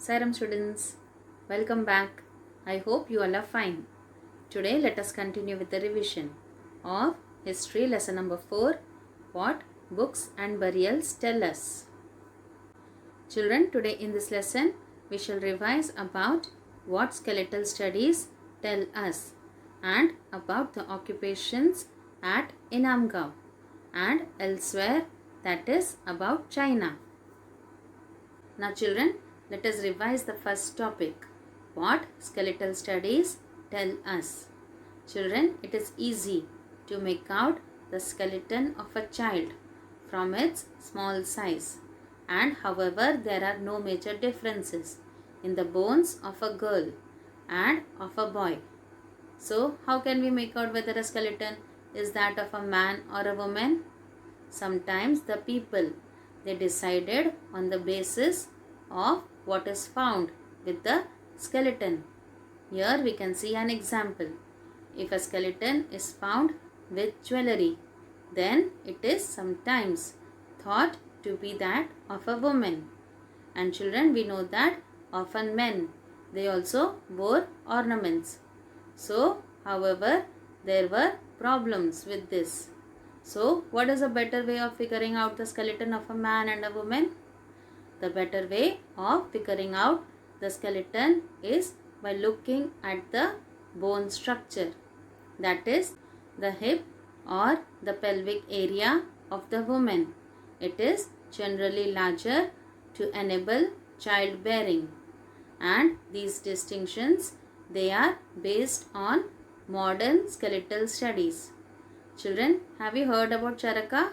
Sairam students, welcome back. I hope you all are fine. Today let us continue with the revision of history lesson number 4, what books and burials tell us. Children, today in this lesson we shall revise about what skeletal studies tell us and about the occupations at Inamgaon and elsewhere, that is about China. Now children, let us revise the first topic. What skeletal studies tell us. Children, it is easy to make out the skeleton of a child from its small size, and however there are no major differences in the bones of a girl and of a boy. So how can we make out whether a skeleton is that of a man or a woman? Sometimes the people, they decided on the basis of what is found with the skeleton. Here we can see an example. If a skeleton is found with jewelry, then it is sometimes thought to be that of a woman. And children, we know that often men, they also wore ornaments. So, however, there were problems with this. So, what is a better way of figuring out the skeleton of a man and a woman? The better way of figuring out the skeleton is by looking at the bone structure, that is the hip or the pelvic area of the woman. It is generally larger to enable childbearing, and these distinctions, they are based on modern skeletal studies. Children, have you heard about Charaka?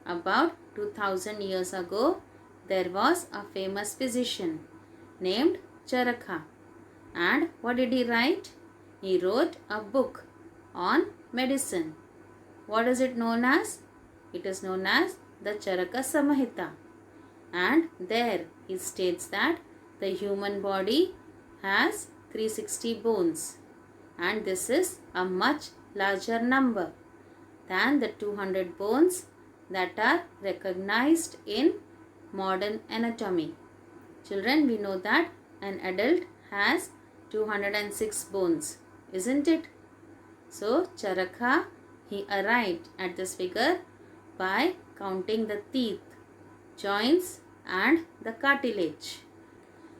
About 2000 years ago, there was a famous physician named Charaka. And what did he write? He wrote a book on medicine. What is it known as? It is known as the Charaka Samhita. And there he states that the human body has 360 bones. And this is a much larger number than the 200 bones that are recognized in modern anatomy. Children, we know that an adult has 206 bones, isn't it? So, Charaka, he arrived at this figure by counting the teeth, joints and the cartilage.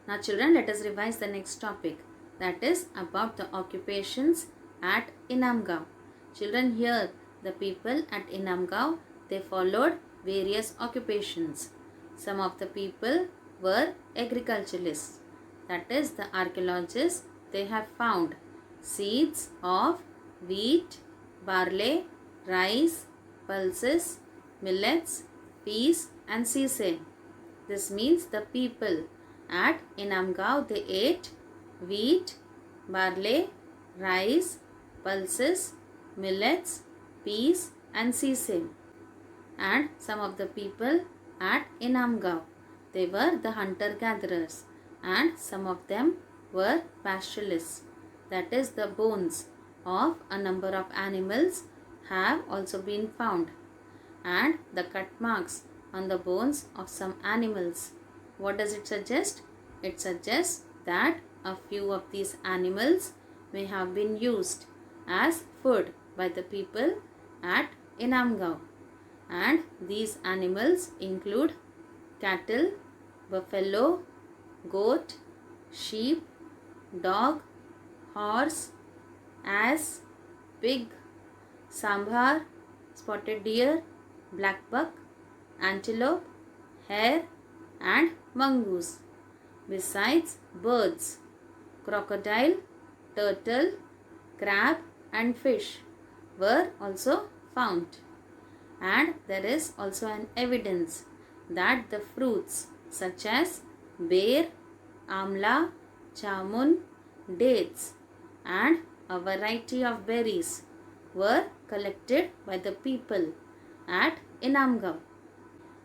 Now children, let us revise the next topic, that is about the occupations at Inamgaon. Children, here the people at Inamgaon, they followed various occupations. Some of the people were agriculturalists, that is the archaeologists, they have found seeds of wheat, barley, rice, pulses, millets, peas and sesame. This means the people at Inamgaon, they ate wheat, barley, rice, pulses, millets, peas and sesame. And some of the people at Inamgaon, they were the hunter-gatherers, and some of them were pastoralists. That is, the bones of a number of animals have also been found, and the cut marks on the bones of some animals. What does it suggest? It suggests that a few of these animals may have been used as food by the people at Inamgaon. And these animals include cattle, buffalo, goat, sheep, dog, horse, ass, pig, sambar, spotted deer, black buck, antelope, hare and mongoose. Besides birds, crocodile, turtle, crab and fish were also found. And there is also an evidence that the fruits such as bear, amla, jamun, dates and a variety of berries were collected by the people at Inamgaon.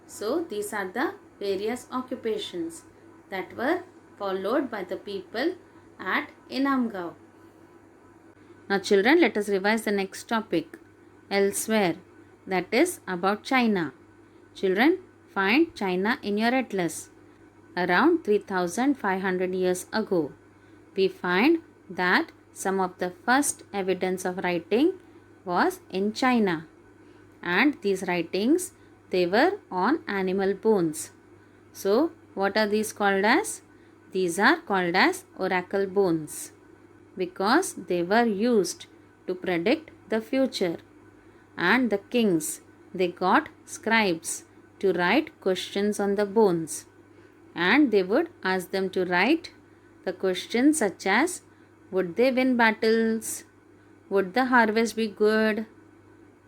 So these are the various occupations that were followed by the people at Inamgaon. Now children, let us revise the next topic, elsewhere, that is about China. Children, find China in your atlas. around 3500 years ago. We find that some of the first evidence of writing was in China, and these writings, they were on animal bones. So what are these called as? These are called as oracle bones because they were used to predict the future. And the kings, they got scribes to write questions on the bones, and they would ask them to write the questions such as, would they win battles? Would the harvest be good?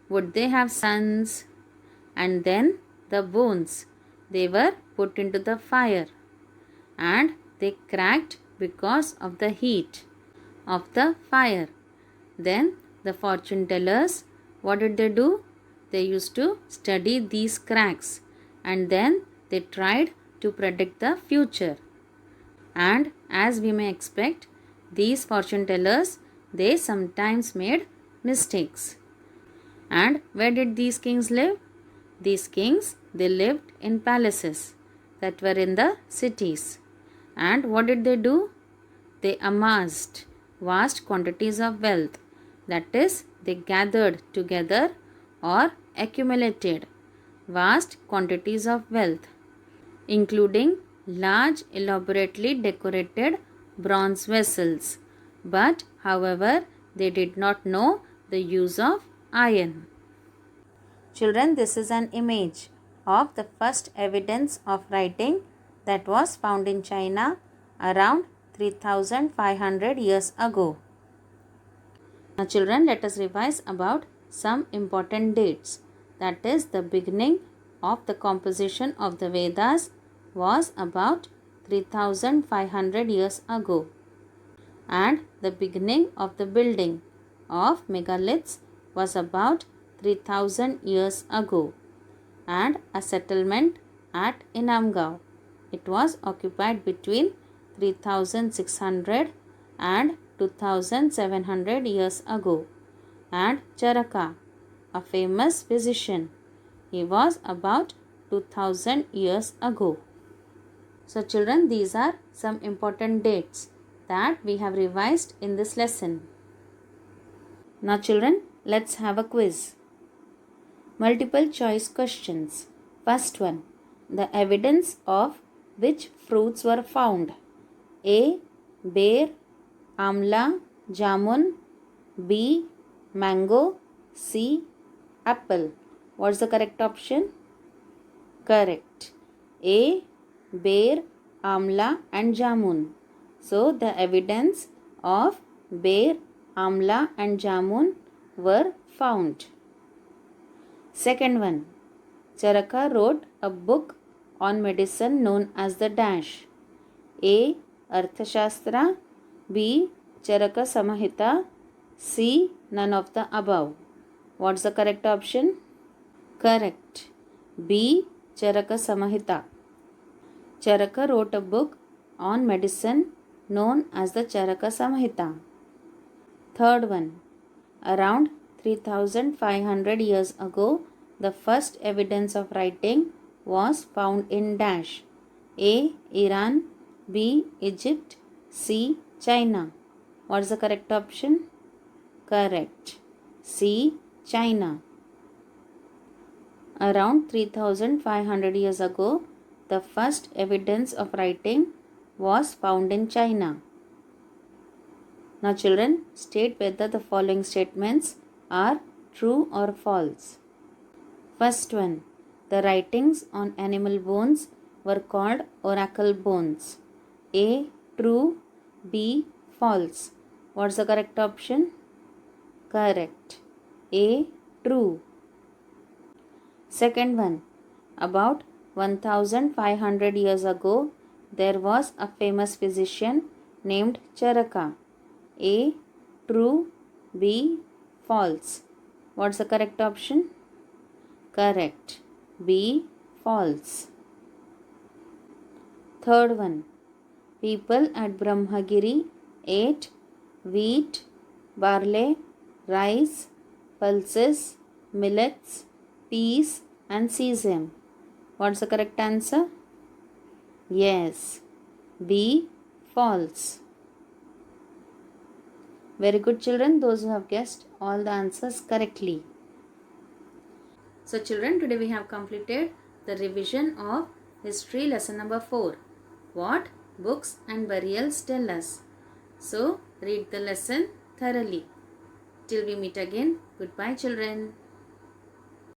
Would they have sons? And then the bones, they were put into the fire and they cracked because of the heat of the fire. Then the fortune tellers, what did they do? They used to study these cracks and then they tried to predict the future. And as we may expect, these fortune tellers, they sometimes made mistakes. And where did these kings live? These kings, they lived in palaces that were in the cities. And what did they do? They amassed vast quantities of wealth. That is, they gathered together or accumulated vast quantities of wealth, including large elaborately decorated bronze vessels. But however, they did not know the use of iron. Children, this is an image of the first evidence of writing that was found in China around 3500 years ago. Now children, let us revise about some important dates. That is, the beginning of the composition of the Vedas was about 3500 years ago, and the beginning of the building of megaliths was about 3000 years ago, and a settlement at Inamgaon, it was occupied between 3600 and 2700 years ago. And Charaka, a famous physician, he was about 2000 years ago. So children, these are some important dates that we have revised in this lesson. Now children, let's have a quiz. Multiple choice questions. First one, the evidence of which fruits were found? A. Bear, amla, jamun. B. Mango. C. Apple. What's the correct option? Correct. A. Bear, amla and jamun. So the evidence of bear, amla and jamun were found. Second one, Charaka wrote a book on medicine known as the dash. A. Arthashastra. B. Charaka Samahita. C. None of the above. What's the correct option? Correct. B. Charaka Samahita. Charaka wrote a book on medicine known as the Charaka Samhita. Third one, around 3500 years ago, the first evidence of writing was found in dash. A. Iran. B. Egypt. C. China. What's the correct option? Correct. C. China. Around 3500 years ago, the first evidence of writing was found in China. Now children, state whether the following statements are true or false. First one, the writings on animal bones were called oracle bones. A. True. B. False. What's the correct option? Correct. A. True. Second one, about 1500 years ago, there was a famous physician named Charaka. A. True. B. False. What's the correct option? Correct. B. False. Third one, people at Brahmagiri ate wheat, barley, rice, pulses, millets, peas and sesame. What's the correct answer? Yes. B. False. Very good, children. Those who have guessed all the answers correctly. So children, today we have completed the revision of history lesson number 4. What books and burials tell us. So read the lesson thoroughly. Till we meet again. Goodbye, children.